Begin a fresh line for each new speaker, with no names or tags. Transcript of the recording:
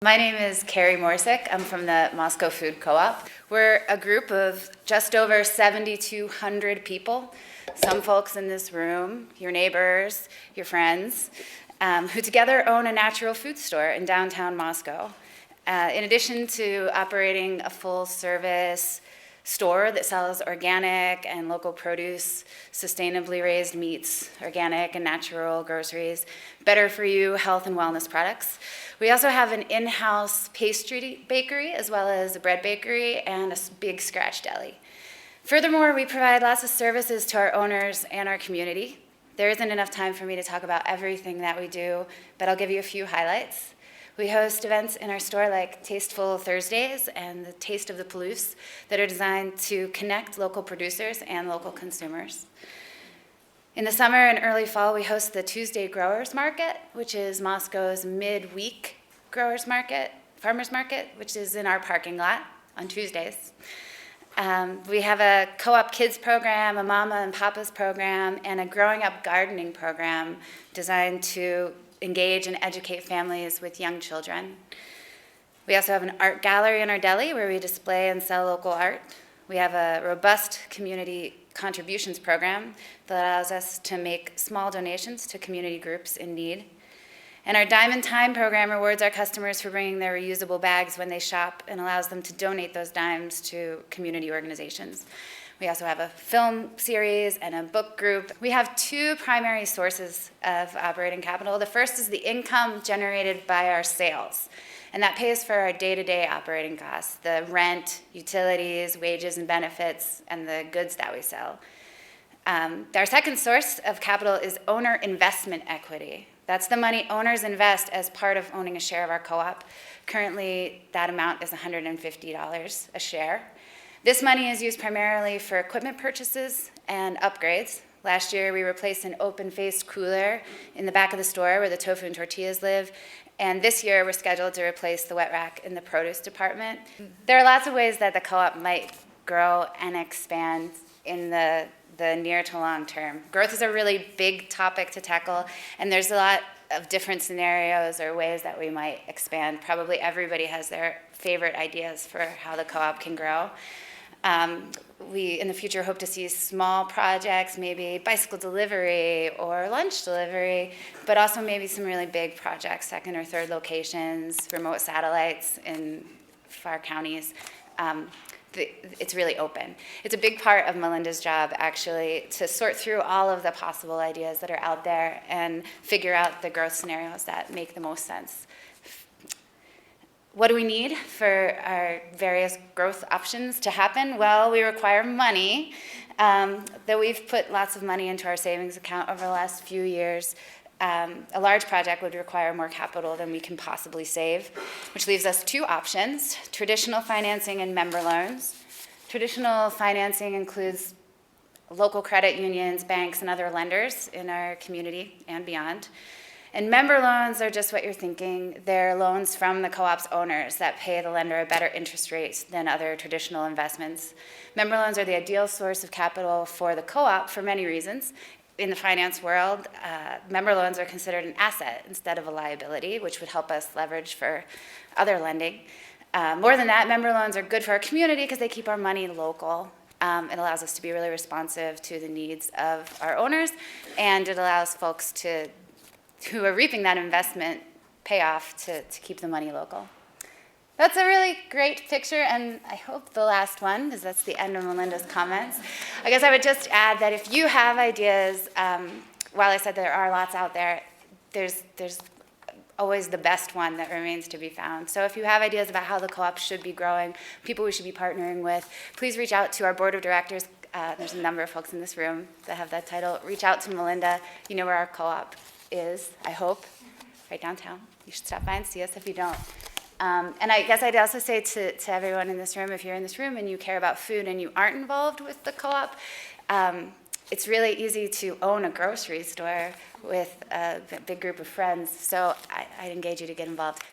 My name is Kerry Morsek. I'm from the Moscow Food Co-op. We're a group of just over 7,200 people, some folks in this room, your neighbors, your friends, who together own a natural food store in downtown Moscow. In addition to operating a full-service store that sells organic and local produce, sustainably raised meats, organic and natural groceries, better for you health and wellness products. We also have an in-house pastry bakery as well as a bread bakery and a big scratch deli. Furthermore, we provide lots of services to our owners and our community. There isn't enough time for me to talk about everything that we do, but I'll give you a few highlights. We host events in our store like Tasteful Thursdays and the Taste of the Palouse that are designed to connect local producers and local consumers. In the summer and early fall, we host the Tuesday Growers Market, which is Moscow's mid-week growers market, farmers market, which is in our parking lot on Tuesdays. We have a co-op kids program, a mama and papa's program, and a growing up gardening program designed to engage and educate families with young children. We also have an art gallery in our deli where we display and sell local art. We have a robust community contributions program that allows us to make small donations to community groups in need. And our Diamond Time program rewards our customers for bringing their reusable bags when they shop and allows them to donate those dimes to community organizations. We also have a film series and a book group. We have two primary sources of operating capital. The first is the income generated by our sales, and that pays for our day-to-day operating costs, the rent, utilities, wages and benefits, and the goods that we sell. Our second source of capital is owner investment equity. That's the money owners invest as part of owning a share of our co-op. Currently, that amount is $150 a share. This money is used primarily for equipment purchases and upgrades. Last year, we replaced an open-faced cooler in the back of the store where the tofu and tortillas live. And this year, we're scheduled to replace the wet rack in the produce department. There are lots of ways that the co-op might grow and expand in the near to long term. Growth is a really big topic to tackle, and there's a lot of different scenarios or ways that we might expand. Probably everybody has their favorite ideas for how the co-op can grow. We, in the future, hope to see small projects, maybe bicycle delivery or lunch delivery, but also maybe some really big projects, second or third locations, remote satellites in far counties. It's really open. It's a big part of Melinda's job, actually, to sort through all of the possible ideas that are out there and figure out the growth scenarios that make the most sense. What do we need for our various growth options to happen? Well, we require money. Though we've put lots of money into our savings account over the last few years, a large project would require more capital than we can possibly save, which leaves us two options: traditional financing and member loans. Traditional financing includes local credit unions, banks, and other lenders in our community and beyond. And member loans are just what you're thinking. They're loans from the co-op's owners that pay the lender a better interest rate than other traditional investments. Member loans are the ideal source of capital for the co-op for many reasons. In the finance world, member loans are considered an asset instead of a liability, which would help us leverage for other lending. More than that, member loans are good for our community because they keep our money local. It allows us to be really responsive to the needs of our owners, and it allows folks who are reaping that investment payoff to keep the money local. That's a really great picture, and I hope the last one, because that's the end of Melinda's comments. I guess I would just add that if you have ideas, while I said there are lots out there, there's always the best one that remains to be found. So if you have ideas about how the co-op should be growing, people we should be partnering with, please reach out to our board of directors. There's a number of folks in this room that have that title. Reach out to Melinda. You know where our co-op is, I hope, right downtown. You should stop by and see us if you don't. And I guess I'd also say to everyone in this room, if you're in this room and you care about food and you aren't involved with the co-op, it's really easy to own a grocery store with a big group of friends. So I'd engage you to get involved.